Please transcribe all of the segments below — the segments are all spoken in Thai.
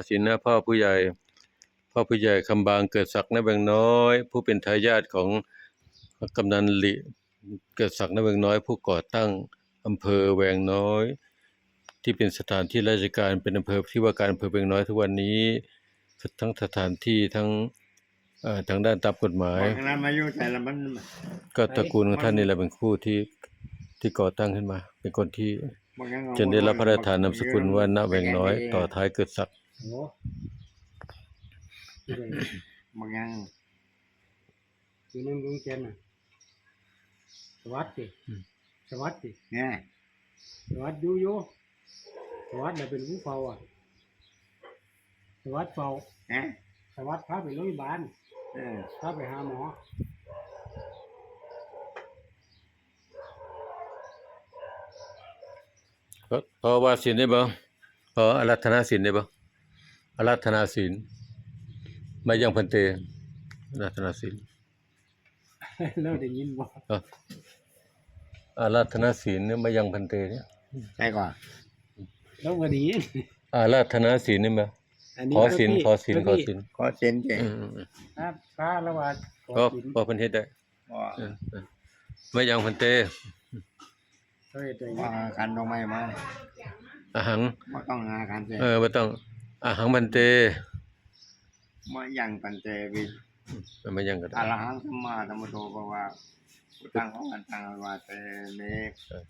ศิลป์นะพ่อผู้ใหญ่คำบางเกิดศักดิ์ณแวงน้อย ผู้เป็นทายาทของกำนันหลีเกิดศักดิ์ณแวงน้อย ผู้ก่อตั้งอำเภอแวงน้อย ที่เป็นสถานที่ราชการเป็นอำเภอที่ว่าการอำเภอแวงน้อยทุกวันนี้ทั้งสถานที่ทั้งทางด้านตามกฎหมายก็ตระกูลของท่านนี่แหละเป็นคู่ที่ก่อตั้งขึ้นมา เป็นคนที่จะได้รับพระราชทานนามสกุลว่าณแวงน้อยต่อท้ายเกิดศักดิ์บางอย่างคือนั่งลุงเจนน่ะสวัสดีเนี่ยสวัสดีอยู่สวัสดีเป็นผู้เฝ้าอ่ะสวัสดีเฝ้าสวัสดีพาไปโรงพยาบาลพาไปหาหมอพอว่าศีลได้บ่พออารัธนาศีลได้บ่อารัธนาศีลมายังพันเตอารัธนาศีล แล้วได้ยินบ่อารัธนาศีลเนี่ยมายังพันเตเนี่ยใช่กว่าแล้ววันนี้อารัธนาศีลนี่มาขอศีลเก่งครับพระละว่าพอเพิ่นเฮ็ดได้มายังพันเตว่ากันตรงไหมมาอาหังบ่ต้องหากันบ่ต้องอาหังพันเตมายังปันเตวิมายังก็ได้อรหังสัมมาสัมพุทโธภะวะพุทธังภวันตังวาเตเม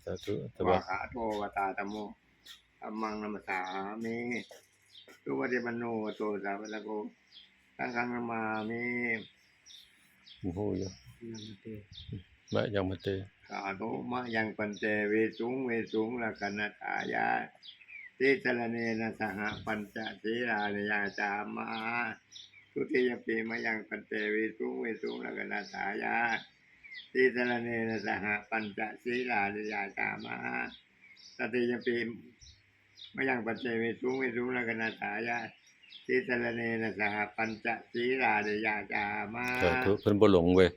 สาธุวะคะโตวตาธัมโมธัมมังนัมสสามิตุวะเดมโนโตสาวะโกสังฆังนามามิโอ้โหอยู่มายังพันเตสาธุมายังปันเตเวสุงละกันตายาติสรเนนะสหปัญจศีลานิยาจามาทุติยปีมายังปันเตเวสุงละกันตายาติสรเนนะสหปัญจศีลานิยาจามาตติยปีมายังปันเตเวสุงละกันตายาติสรเนนะสหปัญจศีลานิยาจามาสาธุเพิ่นบ่หลงเว้ย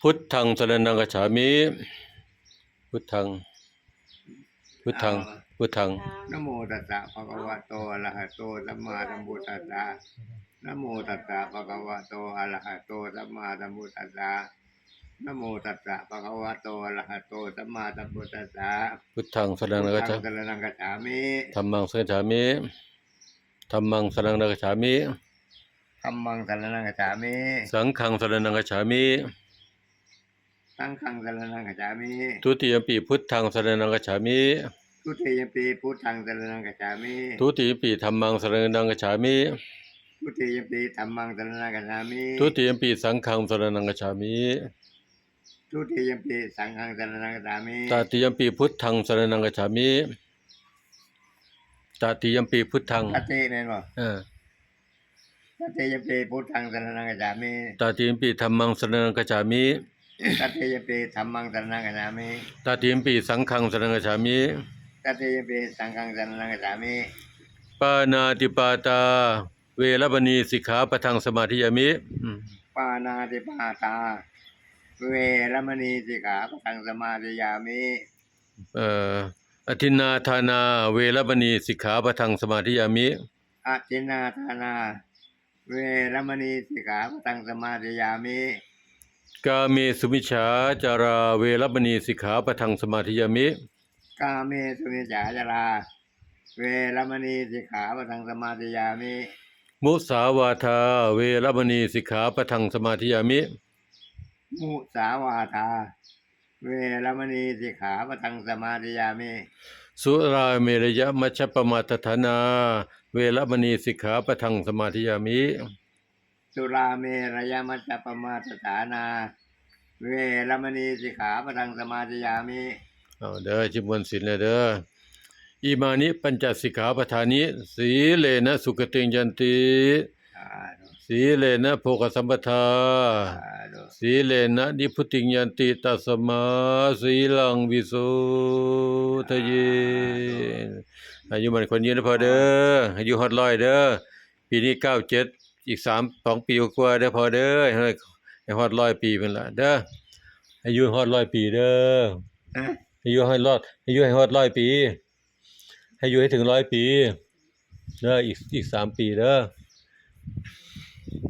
พุทธังสรณังคัจฉามิพุทธังนะโมตัสสะภะคะวะโตอะระหะโตสัมมาสัมพุทธัสสะนะโมตัสสะภะคะวะโตอะระหะโตสัมมาสัมพุทธัสสะนะโมตัสสะภะคะวะโตอะระหะโตสัมมาสัมพุทธัสสะพุทธังสรณังคัจฉามิธัมมังสรณังคัจฉามิธัมมังสรณังคัจฉามิสังฆังสรณังคัจฉามิทุติยมปีพุทธังสรณังคัจฉามิทุติยมปีพุทธังสรณังคัจฉามิทุติยมปีธัมมังสรณังคัจฉามิทุติยมปีธัมมังสรณังคัจฉามิทุติยมปีสังฆังสรณังคัจฉามิทุติยมปีสังฆังสรณังคัจฉามิตติยมปีพุทธังสรณังคัจฉามิตติยมปีพุทธังตติแม่นบ่ตติยมปีพุทธังสรณังคัจฉามิตติยมปีธัมมังสรณังคัจฉามิตติยมปีธัมมังสรณังคัจฉามิตติยมปีสังฆังสรณังคัจฉามิตติยมปีสังฆังสรณังคัจฉามิปานาติปาตาเวรมณีสิกขาปะทังสมาธิยามิปานาติปาตาเวรมณีสิกขาปะทังสมาธิยามิอทินนาทานาเวรมณีสิกขาปะทังสมาธิยามิอทินนาทานาเวรมณีสิกขาปะทังสมาธิยามิกาเมสุมิจฉาจาราเวรมณีสิกขาปะทังสมาธิยามิกาเมสุมิจฉาจาราเวรมณีสิกขาปะทังสมาธิยามิมุสาวาทาเวรมณีสิกขาปะทังสมาธิยามิมุสาวาทาเวรมณีสิกขาปะทังสมาธิยามิสุราเมรยมัชฌปมาทฐานาเวรมณีสิกขาปะทังสมาธิยามิสุราเมรยมัชฌปมาทฐานาเวรมณีสิกขาปะทังสมาธิยามิเด้อจิมวลศีลเด้ออิมานิปัญจสิกขาปทานิสีเลนะสุขติยันติสีเลนะโภคสัมปทาสีเลนะนิพุติยันติตัสมาสีลังวิโสทะเยอายุมันคนยืนพอเด้ออายุฮอด100เด้อปีนี้97อีก2ปีกว่าเด้อพอเด้อให้ฮอด100ปีเพิ่นล่ะเด้ออายุฮอด100ปีเด้ออายุให้ฮอด100ปีให้อยู่ให้ถึง100 ปี เด้ออีก3 ปีเด้อ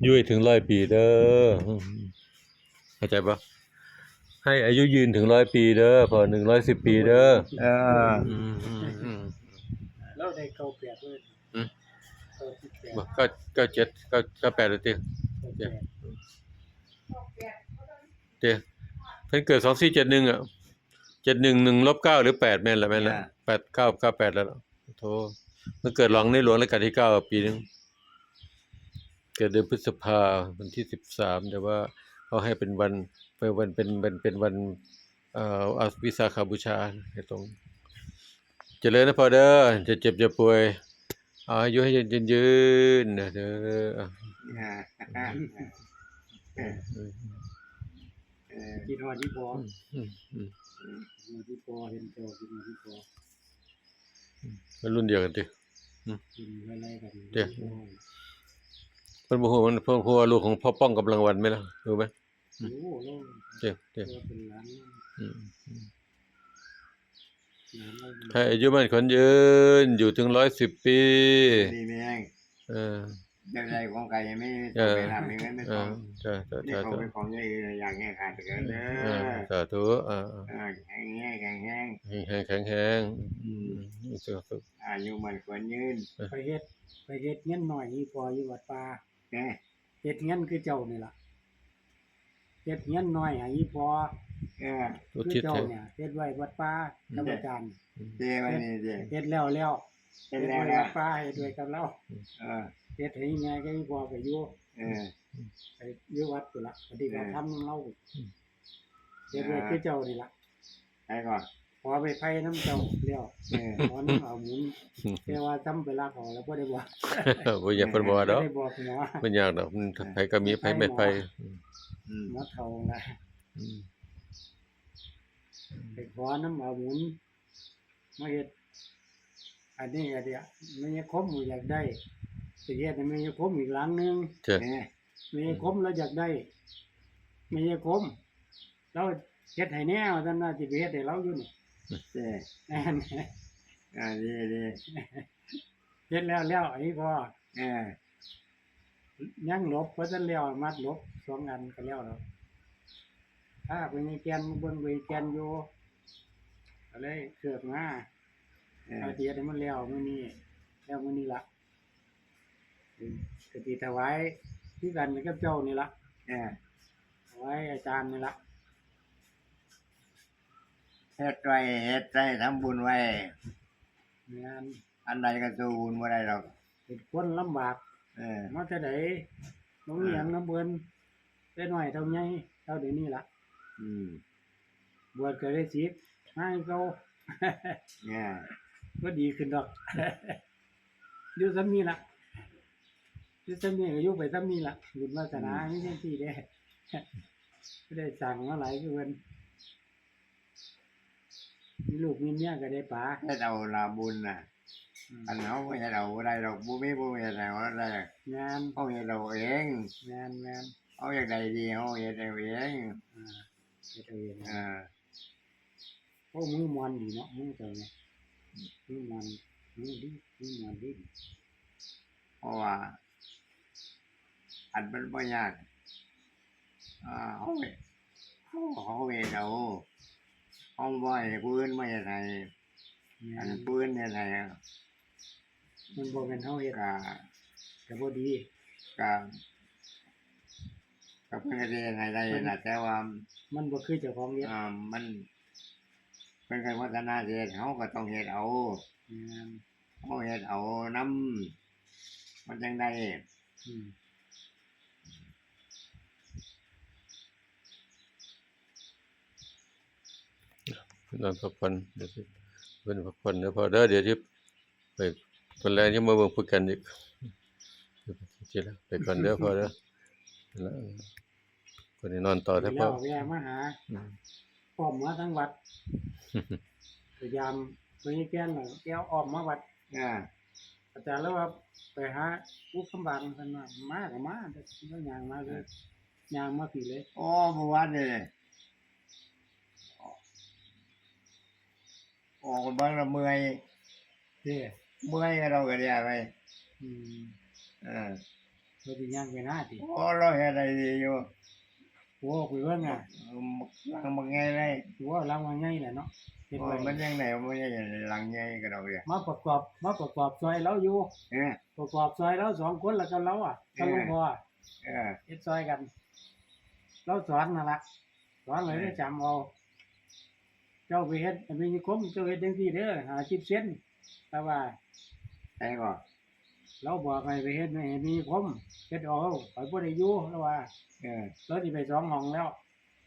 อยู่ให้ถึง100 ปีเด้อเข้าใจปะให้อายุยืนถึง100 ปีเด้อพอ110 ปีเด้อ เออ อืม แล้วได้เก้าแปดเลย อืม เก้าสิบแปด บ่ก็7ก็8แล้วติ เก้าแปด เด้เพิ่นเกิด2471อ่ะ711ลบ9หรือ8แม่นแล้ว8 9 98แล้วล่ะโธ่มันเกิดหลังในหลวงรัชกาลที่9ปีนึงเกิดเดือนพฤษภาวันที่13แต่ว่าเขาให้เป็นวันเป็นวันวิสาขบูชาให้ตรงเจริญนะพ่อเด้อจะเจ็บจะป่วยอายุให้ยืนๆเด้อ กินหอดที่พอ อืม กินหอดที่พอเห็นเจ้ากินหอดที่พอ มันรุ่นเดียวกันติ กินไล่ๆกัน เดี๋ยว เพิ่นบ่ฮู้มันเพิ่นฮู้ว่าลูกของพ่อป้องกับรางวัลไหมล่ะรู้ไหม โอ้โหแล้ว เด้อ ตัวเป็นล้าน อืม ล้านเลย ให้อายุมั่นขวัญยืนอยู่ถึง110 ปี ดีแม่ง เออ เจ้าใจของไก่ไม่ เอ ต้อง อ ไปทำอย่างนั้นไม่ เอ ต้อง อจ้ะ นี่เขาเป็นของอย่างอื่นอย่างเงี้ยขาดเกินเด้ เออ อ สาธุแข็งแรงแข็งแรง แข็งสาธุ อายุมันควรยืน ไปเฮ็ดเงี้ยหน่อยนี่พออยู่วัดป่า นะ เฮ็ดเงี้ยคือเจ้านี่ล่ะเฮ็ดเงี้ยหน่อยให้พอ อุ คือ ทิศ เจ้า ให้ เนี่ยเฮ็ดไว้วัดป่าธรรมอาจารย์ เจ้วันนี้เจ้ เฮ็ดแล้ว เสร็ เฮ็ จ ด แล้ว ไว้ นะ วัดป่าเฮ็ดไว้กับเรา เออ เฮ็ดให้แม่ก็พอไปอยู่ เออ ไปอยู่วัดพุ่นล่ะปฏิบัติธรรมนำเราเฮ็ดไว้ อ่า คือเจ้านี่ล่ะ ไปก่อน พอไปไผน้ำเจ้าแล้ว เออ พอน้ำเอาหมุนแต่ว่าจำไปลากเอาแล้วบ่ได้บอก บ่อยากเพิ่นบ่ว่าดอก บ่ได้บอกหมอ บ่อยากดอกมันไผก็มีไผไม่ไผ อืม หมอเฒ่าล่ะ อืม ไปขอน้ำเอาหมุนมาเฮ็ดอันนี้ก็เดียวมันยังคมอยู่อยากได้สิเฮ็ดให้มันยังคมอีกหลังหนึง จ้ะ เนี่ย มันยังคมแล้วอยากได้มันยังคมเราเฮ็ดให้แน่ว่าซั่นน่าสิไปเฮ็ดให้เราอยู่นี่ เจ้ แม่น ดีดี เฮ็ดแล้วอันนี้พอ เออ ยังลบเพราะฉะนั้นแล้วมัดลบ2อันก็แล้วแล้วถ้าไปในแกนเบิ่งไปแกนอยู่ก็เลยเกิดมา เออ เอาเทียดให้มันแล้วมื้อนี้แล้วมื้อนี้ล่ะก็สิถวายคือกันกับเจ้านี่ล่ะ เออ ถวายอาจารย์นี่ล่ะ เฮ็ดไว้เฮ็ดได้ทำบุญไว้ งาน อันใดก็สู้บุญบ่ได้หรอก เป็นคนลำบาก เออ มาแต่ใดบ่มีหยังนำเพิ่นแต่น้อยเท่าใหญ่เท่าเดี๋ยวนี้ล่ะ อืม บวชก็ได้10ให้เก่า เนี่ย ก็ดีขึ้นดอก อยู่ซ้ำนี้ล่ะอยู่ซ้ำนี้ก็อยู่ไปซ้ำนี้ล่ะบุญวาสนามีจังซี่เด้ ไม่ได้สั่งมาหลายคือเพิ่นมีลูกมีเมียก็ได้ป๋า เฮ็ดเอาลาบุญน่ะ อันเฮาบ่เฮ็ดเอาบ่ได้ดอกบ่มีบ่เฮ็ดให้เอาได้ งาน เฮาเฮ็ดเอาเอง งาน เฮาอยากได้ดีเฮาเฮ็ดเอาเอง เฮ็ดเอาเอง เออ โอ้มือมวนดีเนาะมือเจ้าเนี่ยมือมวนมือดีมือมวนดี เพราะว่าอันมันบ่ยากเฮาเฮ็ดเอาเฮาบ่ให้ผู้อื่นมาเฮ็ดให้ งา อัน น ผู้อื่นเฮ็ดให้ มันบ่แม่นเฮาเฮ็ด ก็ ก็บ่ดี ก็ก็เพิ่นก็สิเฮ็ดให้ได้ล่ะแต่ว่า มันบ่คือเจ้าของเฮ็ด มันเพิ่นก็พัฒนาสิเฮ็ดเฮาก็ต้องเฮ็ดเอา งาน เฮาเฮ็ดเอานำมันจังได้ อืม นอนพักผ่อนเดี๋ยวสิเพิ่นพักผ่อนเด้อพอเด้อเดี๋ยวสิไปตอนแรกยังมาเบิ่งพูดกันอีกสิละไปก่อนเด้อพอเด้อแล้วคนนี้นอนต่อเถอะพ่ แล้ อ วแวะมาหา อืม อ้อมมาทั้งวัดพยายามไปแก้นน่ะแก้วอ้อมมาวัด อ่า อาจารย์แล้วว่าไปหาผู้คำบางเพิ่นว่ามาก็มาเด้อแล้วย่างมาเลยย่างมาพี่เลย โอ้เมื่อวานนี่ออกเบิ่งแล้วเมื่อย เด้ เมื่อยก็เราก็ได้ไป อืม เออ เราสิย่างไปหน้าติ โอ้เราเฮ็ดได้ดีอยู่ โอ้ไปเบิ่งอ่ะ หลังบ่ไงเลย ถือว่าลังว่าใหญ่แหละเนาะเฮ็ด โอ้ ไว้ มันยังไงมันยังหลังใหญ่ก็ดอกเดียว มาประกอบซอยเราอยู่ เออ ประกอบซอยเราสองคนแล้วก็เราอ่ะก็หลวงพ่อ เออ เฮ็ดซอยกัน เราสอนนั่นล่ะสอนเลยได้จำเอาเจ้าไปเฮ็ดมีนิคมเจ้าเฮ็ดจังซี่เด้อ50 เซนแต่ว่า ใช่ก็ เราบอกให้ไปเฮ็ดให้มีนิคมเฮ็ดเอาข่อยบ่ได้อยู่แล้วว่า เออ เราสิไปสองห้องแล้ว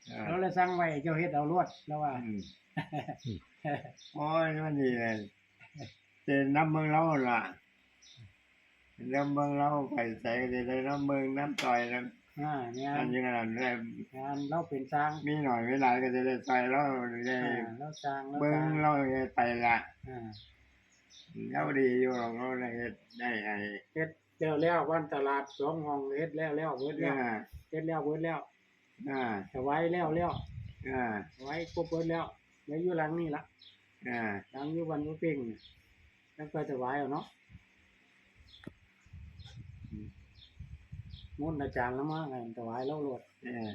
เอ เรา อ เลยสั่งไว้เจ้าเฮ็ดเอารวดแล้วว่า อืมโอ้ยมันดีเลยเจน้ำเมืองเราล่ะน้ำเมืองเราไปใส่ก็จะได้น้ำเมืองน้ำต่อยน้ำ เนี่ย อันนี้นั่นได้ งานเราเป็นสร้าง มีหน่อยเวลาก็จะได้ใส่เราได้ เราสร้างเรา เบิ่ ส ง ร้าง เราไปละ อ่า เราดีอยู่หรอกเราได้เฮ็ดได้ไอ้ เฮ็ดแล้ววันตลาดสองห้องเฮ็ดแล้วเบิด เอ แล้ว อ เฮ็ดแล้วเบิดแล้ว อ่า ถวายแล้ว อ่า ถวายครบเบิดแล้วเหลืออยู่หลังนี่ล่ะ อ่า หลังอยู่วันบ่เพ่งนี่แล้วก็ถวายเอาเนาะมนต์อาจารย์แล้วมาให้ถวายเราโลด เออ